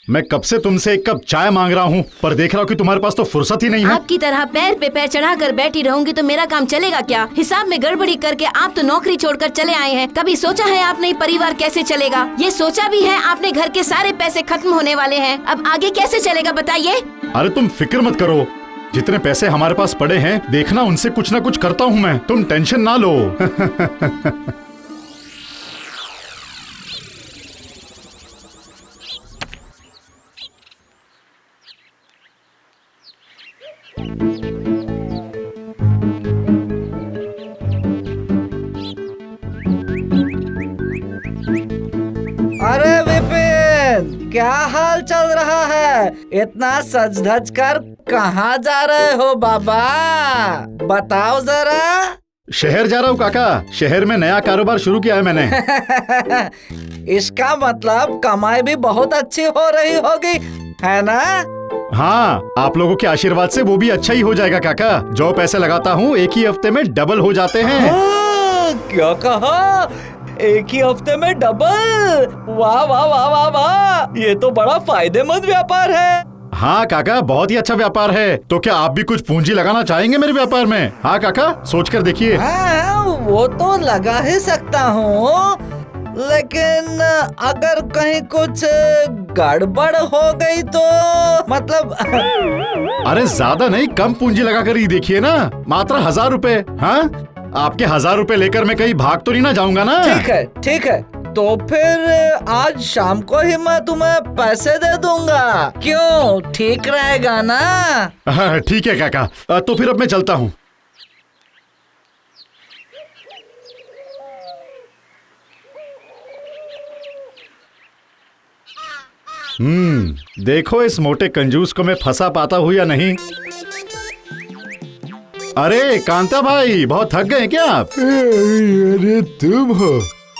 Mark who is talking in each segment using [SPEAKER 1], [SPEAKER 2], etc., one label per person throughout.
[SPEAKER 1] मैं कब से तुमसे एक कप चाय मांग रहा हूँ, पर देख रहा हूँ कि तुम्हारे पास तो फुर्सत ही नहीं है।
[SPEAKER 2] आपकी तरह पैर पे पैर चढ़ा कर बैठी रहूंगी तो मेरा काम चलेगा क्या? हिसाब में गड़बड़ी करके आप तो नौकरी छोड़कर चले आए हैं। कभी सोचा है आपने परिवार कैसे चलेगा? ये सोचा भी है आपने घर के सारे पैसे खत्म होने वाले हैं, अब आगे कैसे चलेगा बताइए?
[SPEAKER 1] अरे तुम फिक्र मत करो, जितने पैसे हमारे पास पड़े हैं देखना उनसे कुछ ना कुछ करता हूँ मैं, तुम टेंशन ना लो।
[SPEAKER 3] अरे विपिन, क्या हाल चल रहा है? इतना सज धज कर कहाँ जा रहे हो बाबा? बताओ जरा।
[SPEAKER 1] शहर जा रहा हूँ काका, शहर में नया कारोबार शुरू किया है मैंने।
[SPEAKER 3] इसका मतलब कमाई भी बहुत अच्छी हो रही होगी, है ना?
[SPEAKER 1] हाँ, आप लोगों के आशीर्वाद से वो भी अच्छा ही हो जाएगा काका। जो पैसे लगाता हूँ एक ही हफ्ते में डबल हो जाते हैं।
[SPEAKER 3] क्या कहा? एक ही हफ्ते में डबल? वाह वाह वाह वाह वाह, ये तो बड़ा फायदेमंद व्यापार है।
[SPEAKER 1] हाँ काका, बहुत ही अच्छा व्यापार है। तो क्या आप भी कुछ पूंजी लगाना चाहेंगे मेरे व्यापार में? हाँ काका, सोच कर देखिए।
[SPEAKER 3] हाँ, वो तो लगा ही सकता हूँ, लेकिन अगर कहीं कुछ गड़बड़ हो गई तो मतलब।
[SPEAKER 1] अरे ज्यादा नहीं, कम पूंजी लगा कर ही देखिए ना, मात्र 1000 रुपए। हाँ, आपके 1000 रुपए लेकर मैं कहीं भाग तो नहीं ना जाऊंगा ना?
[SPEAKER 3] ठीक है ठीक है, तो फिर आज शाम को ही मैं तुम्हें पैसे दे दूंगा। क्यों, ठीक रहेगा ना?
[SPEAKER 1] हाँ, ठीक है काका, तो फिर अब मैं चलता हूँ। देखो इस मोटे कंजूस को मैं फंसा पाता हूँ या नहीं। अरे कांता भाई, बहुत थक गए क्या आप?
[SPEAKER 4] अरे तुम हो?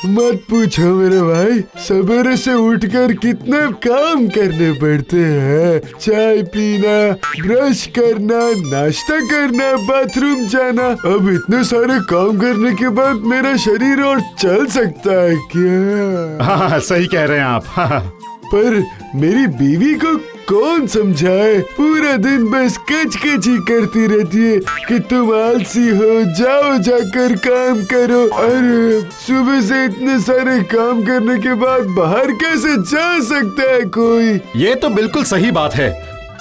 [SPEAKER 4] मत पूछो मेरे भाई, सवेरे से उठकर कितने काम करने पड़ते हैं। चाय पीना, ब्रश करना, नाश्ता करना, बाथरूम जाना। अब इतने सारे काम करने के बाद मेरा शरीर और चल सकता है क्या?
[SPEAKER 1] हाँ, सही कह रहे हैं आप। हाँ।
[SPEAKER 4] पर मेरी बीवी को कौन समझाए? पूरा दिन बस कच ही करती रहती है कि तुम आलसी हो, जाओ जाकर काम करो। अरे सुबह से इतने सारे काम करने के बाद बाहर कैसे जा सकता है कोई?
[SPEAKER 1] ये तो बिल्कुल सही बात है,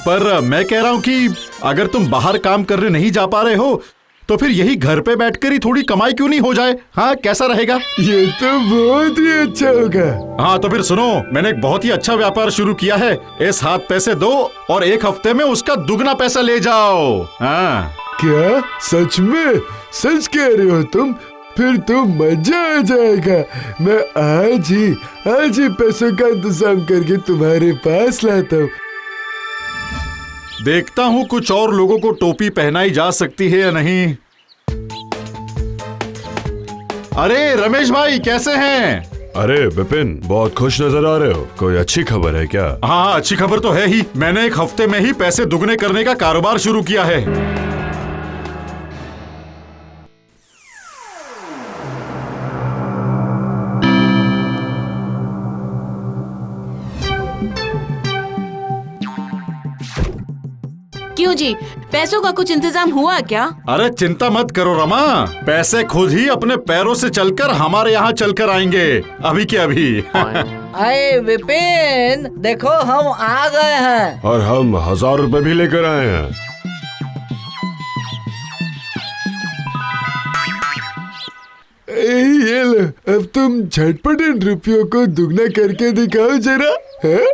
[SPEAKER 1] पर मैं कह रहा हूँ कि अगर तुम बाहर काम करने नहीं जा पा रहे हो तो फिर यही घर पे बैठकर ही थोड़ी कमाई क्यों नहीं हो जाए? हाँ, कैसा रहेगा?
[SPEAKER 4] ये तो बहुत ही अच्छा होगा।
[SPEAKER 1] हाँ, तो फिर सुनो, मैंने एक बहुत ही अच्छा व्यापार शुरू किया है। इस हाथ पैसे दो और एक हफ्ते में उसका दुगना पैसा ले जाओ। हाँ।
[SPEAKER 4] क्या सच में? सच कह रहे हो तुम? फिर तो मजा आ जाएगा। मैं आज ही पैसों का इंतजाम करके तुम्हारे पास लाता हूँ।
[SPEAKER 1] देखता हूँ कुछ और लोगों को टोपी पहनाई जा सकती है या नहीं। अरे रमेश भाई, कैसे हैं?
[SPEAKER 5] अरे विपिन, बहुत खुश नजर आ रहे हो। कोई अच्छी खबर है क्या?
[SPEAKER 1] हाँ, अच्छी खबर तो है ही। मैंने एक हफ्ते में ही पैसे दुगने करने का कारोबार शुरू किया है।
[SPEAKER 2] क्यों जी, पैसों का कुछ इंतजाम हुआ क्या?
[SPEAKER 1] अरे चिंता मत करो रमा, पैसे खुद ही अपने पैरों से चलकर हमारे यहाँ चलकर आएंगे, अभी के अभी।
[SPEAKER 3] अरे विपिन, देखो हम आ गए हैं।
[SPEAKER 5] और हम 1000 रुपए भी लेकर आए हैं।
[SPEAKER 4] ये लो, अब तुम झटपट इन रुपयों को दुगना करके दिखाओ जरा। है?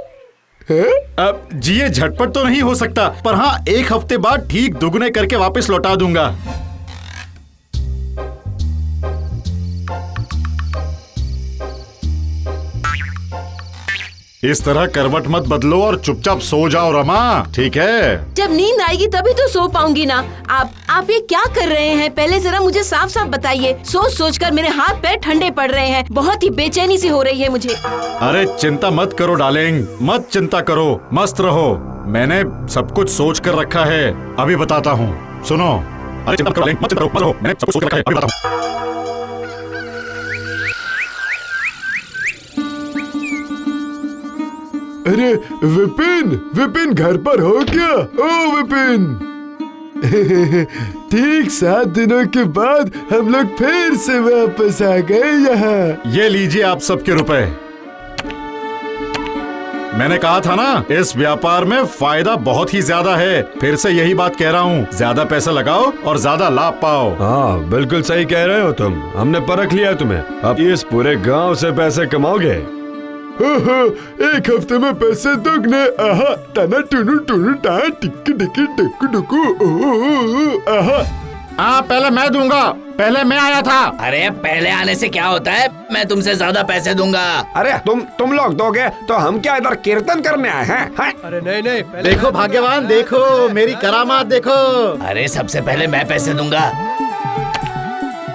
[SPEAKER 1] अब जी, ये झटपट तो नहीं हो सकता, पर हाँ, एक हफ्ते बाद ठीक दुगने करके वापस लौटा दूंगा। इस तरह करवट मत बदलो और चुपचाप सो जाओ रमा, ठीक है?
[SPEAKER 2] जब नींद आएगी तभी तो सो पाऊंगी ना। आप ये क्या कर रहे हैं? पहले जरा मुझे साफ साफ बताइए। सोच सोच कर मेरे हाथ पैर ठंडे पड़ रहे हैं, बहुत ही बेचैनी सी हो रही है मुझे।
[SPEAKER 1] अरे चिंता मत करो डार्लिंग, मत चिंता करो, मस्त रहो। मैंने सब कुछ सोच कर रखा है, अभी बताता हूँ, सुनो। अरे चिंता मत करो डार्लिंग, मत चिंता करो, मत रहो, मैंने सब कुछ सोच कर रखा है, अभी बताता हूँ।
[SPEAKER 4] अरे विपिन, विपिन घर पर हो क्या? ओ विपिन। ठीक 7 दिनों के बाद हम लोग फिर से वापस आ गए यहाँ।
[SPEAKER 1] ये लीजिए आप सबके रुपए। मैंने कहा था ना, इस व्यापार में फायदा बहुत ही ज्यादा है। फिर से यही बात कह रहा हूँ, ज्यादा पैसा लगाओ और ज्यादा लाभ पाओ।
[SPEAKER 5] हाँ बिल्कुल सही कह रहे हो तुम, हमने परख लिया तुम्हें। अब इस पूरे गांव से पैसे कमाओगे।
[SPEAKER 4] ओहो, एक हफ्ते में पैसे दोगुने। आहा, टाना टुनु टुनु टा टिक्की टिक्की टुकु टुकु। आहा।
[SPEAKER 1] हाँ पहले मैं दूंगा, पहले मैं आया था।
[SPEAKER 3] अरे पहले आने से क्या होता है, मैं तुमसे ज्यादा पैसे दूंगा।
[SPEAKER 6] अरे तुम लोग दोगे तो हम क्या इधर कीर्तन करने आए हैं?
[SPEAKER 7] अरे नहीं नहीं,
[SPEAKER 1] देखो भाग्यवान, देखो मेरी करामात देखो।
[SPEAKER 3] अरे सबसे पहले मैं पैसे दूंगा।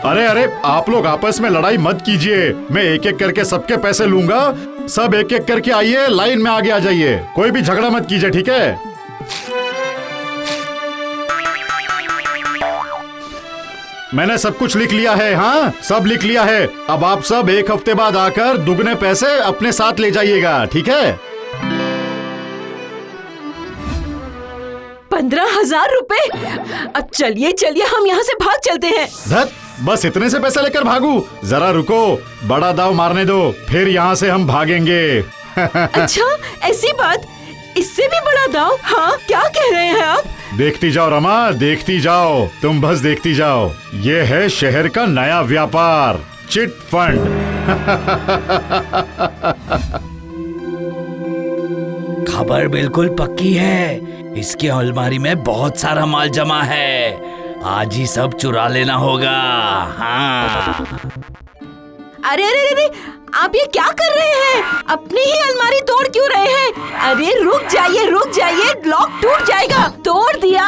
[SPEAKER 1] अरे अरे, आप लोग आपस में लड़ाई मत कीजिए। मैं एक एक करके सबके पैसे लूंगा। सब एक एक करके आइए, लाइन में आगे आ जाइए। कोई भी झगड़ा मत कीजिए, ठीक है? मैंने सब कुछ लिख लिया है। हाँ, सब लिख लिया है। अब आप सब एक हफ्ते बाद आकर दुगने पैसे अपने साथ ले जाइएगा, ठीक है?
[SPEAKER 2] 15,000 रुपए। अब चलिए चलिए, हम यहाँ से भाग चलते हैं।
[SPEAKER 1] धत, बस इतने से पैसे लेकर भागू? जरा रुको, बड़ा दाव मारने दो, फिर यहाँ से हम भागेंगे।
[SPEAKER 2] अच्छा, ऐसी बात? इससे भी बड़ा दाव? हाँ, क्या कह रहे हैं आप?
[SPEAKER 1] देखती जाओ रमा, देखती जाओ, तुम बस देखती जाओ। ये है शहर का नया व्यापार, चिट फंड।
[SPEAKER 3] खबर बिल्कुल पक्की है। इसके अलमारी में बहुत सारा माल जमा है। आज ही सब चुरा लेना होगा। हाँ।
[SPEAKER 2] अरे अरे अरे, आप ये क्या कर रहे हैं? अपनी ही अलमारी तोड़ क्यों रहे हैं? अरे रुक जाइए, लॉक टूट जाएगा। तोड़ दिया।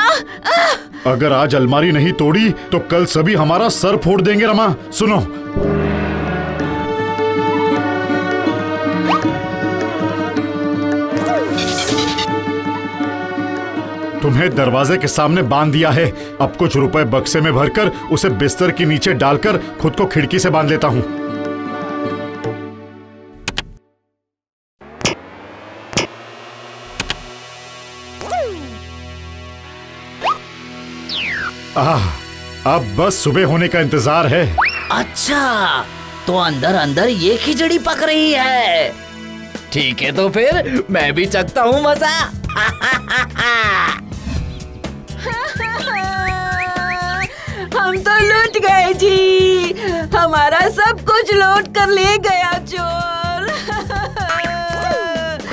[SPEAKER 1] अगर आज अलमारी नहीं तोड़ी तो कल सभी हमारा सर फोड़ देंगे। रमा सुनो, तुम्हें दरवाजे के सामने बांध दिया है। अब कुछ रुपए बक्से में भरकर उसे बिस्तर के नीचे डालकर खुद को खिड़की से बांध लेता हूँ। अब बस सुबह होने का इंतजार है।
[SPEAKER 3] अच्छा, तो अंदर अंदर ये खिचड़ी पक रही है। ठीक है, तो फिर मैं भी चखता हूँ मजा।
[SPEAKER 2] हम तो लूट गए जी। हमारा सब कुछ लूट कर ले गया चोर।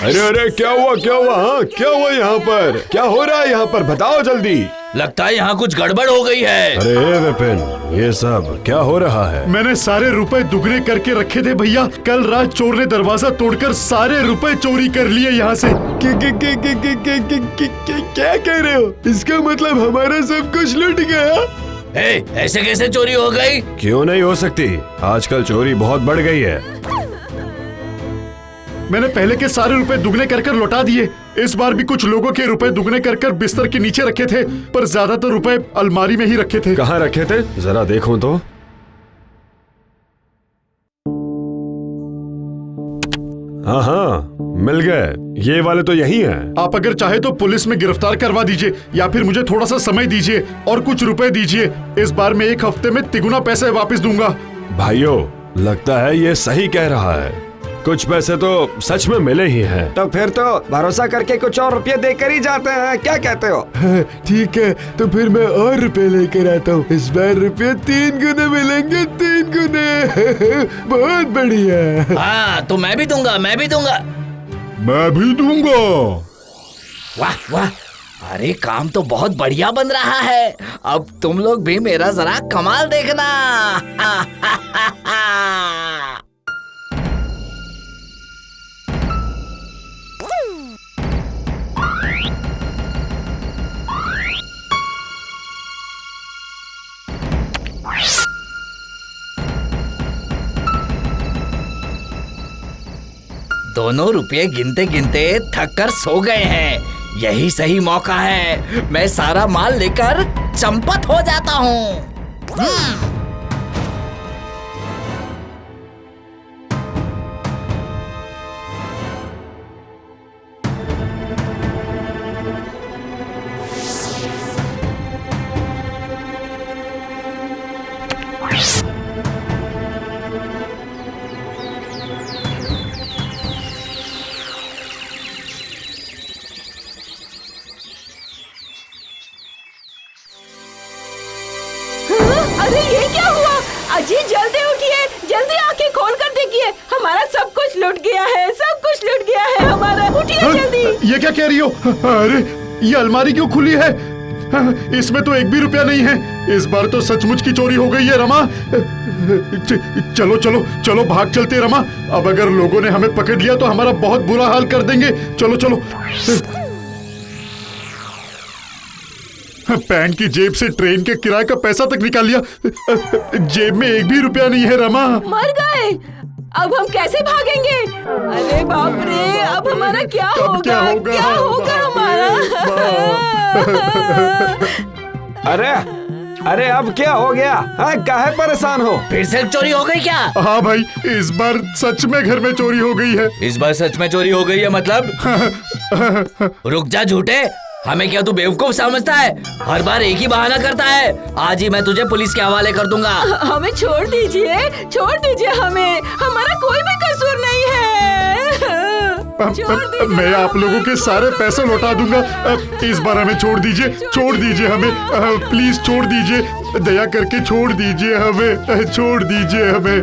[SPEAKER 5] अरे अरे, क्या हुआ हाँ? क्या हुआ यहाँ पर? क्या हो रहा है यहाँ पर? बताओ जल्दी।
[SPEAKER 3] लगता है यहाँ कुछ गड़बड़ हो गई है।
[SPEAKER 5] अरे विपिन, ये सब क्या हो रहा है?
[SPEAKER 1] मैंने सारे रुपए दुगने करके रखे थे भैया। कल रात चोर ने दरवाजा तोड़कर सारे रुपए चोरी कर लिए यहाँ से।
[SPEAKER 4] क्या कह रहे हो? इसका मतलब हमारा सब कुछ लूट गया?
[SPEAKER 3] ऐसे कैसे चोरी हो गई?
[SPEAKER 5] क्यों नहीं हो सकती? आजकल चोरी बहुत बढ़ गई है।
[SPEAKER 1] मैंने पहले के सारे रुपए दुगने कर कर लौटा दिए। इस बार भी कुछ लोगों के रुपए दुगने कर कर बिस्तर के नीचे रखे थे, पर ज्यादातर रुपए अलमारी में ही रखे थे।
[SPEAKER 5] कहाँ रखे थे? जरा देखूं तो। हाँ, मिल गए। ये वाले तो यही हैं।
[SPEAKER 1] आप अगर चाहे तो पुलिस में गिरफ्तार करवा दीजिए, या फिर मुझे थोड़ा सा समय दीजिए और कुछ रुपए दीजिए। इस बार मैं एक हफ्ते में तिगुना पैसे वापस दूंगा।
[SPEAKER 5] भाइयों, लगता है ये सही कह रहा है। कुछ पैसे तो सच में मिले ही हैं।
[SPEAKER 6] तो फिर तो भरोसा करके कुछ और रुपये देकर ही जाते हैं। क्या कहते हो?
[SPEAKER 4] हाँ, ठीक है, तो फिर मैं और रुपए लेकर आता हूँ। इस बार रुपये 3 गुने मिलेंगे, 3 गुने। बहुत बढ़िया।
[SPEAKER 3] हाँ, तो मैं भी दूंगा।
[SPEAKER 1] मैं भी दूंगा।
[SPEAKER 3] वाह वाह, अरे काम तो बहुत बढ़िया बन रहा है। अब तुम लोग भी मेरा जरा कमाल देखना। दोनों रुपये गिनते गिनते थक कर सो गए हैं। यही सही मौका है। मैं सारा माल लेकर चंपत हो जाता हूँ।
[SPEAKER 1] क्या कह रही हो? अरे ये अलमारी क्यों खुली है? इसमें तो एक भी रुपया नहीं है। इस बार तो सचमुच की चोरी हो गई है रमा। चलो चलो चलो भाग चलते रमा। अब अगर लोगों ने हमें पकड़ लिया तो हमारा बहुत बुरा हाल कर देंगे। चलो चलो। पैंट की जेब से ट्रेन के किराए का पैसा तक निकाल लिया। जेब में एक भी रुपया नहीं है रमा।
[SPEAKER 2] मर गए। अब हम कैसे भागेंगे? अरे बाप रे, अब हमारा क्या होगा? क्या होगा हमारा?
[SPEAKER 6] अरे अरे अब क्या हो गया? हाँ, काहे परेशान हो?
[SPEAKER 3] फिर से चोरी हो गई क्या?
[SPEAKER 1] हाँ भाई, इस बार सच में घर में चोरी हो गई है।
[SPEAKER 3] इस बार सच में चोरी हो गई है मतलब? रुक जा झूठे, हमें क्या तू बेवकूफ समझता है? हर बार एक ही बहाना करता है। आज ही मैं तुझे पुलिस के हवाले कर दूंगा।
[SPEAKER 2] हमें छोड़ दीजिए हमें, हमारा कोई भी कसूर नहीं है।
[SPEAKER 1] मैं आप लोगों के सारे पैसे लौटा दूंगा। इस बार हमें छोड़ दीजिए हमें। प्लीज छोड़ दीजिए, दया करके छोड़ दीजिए हमें।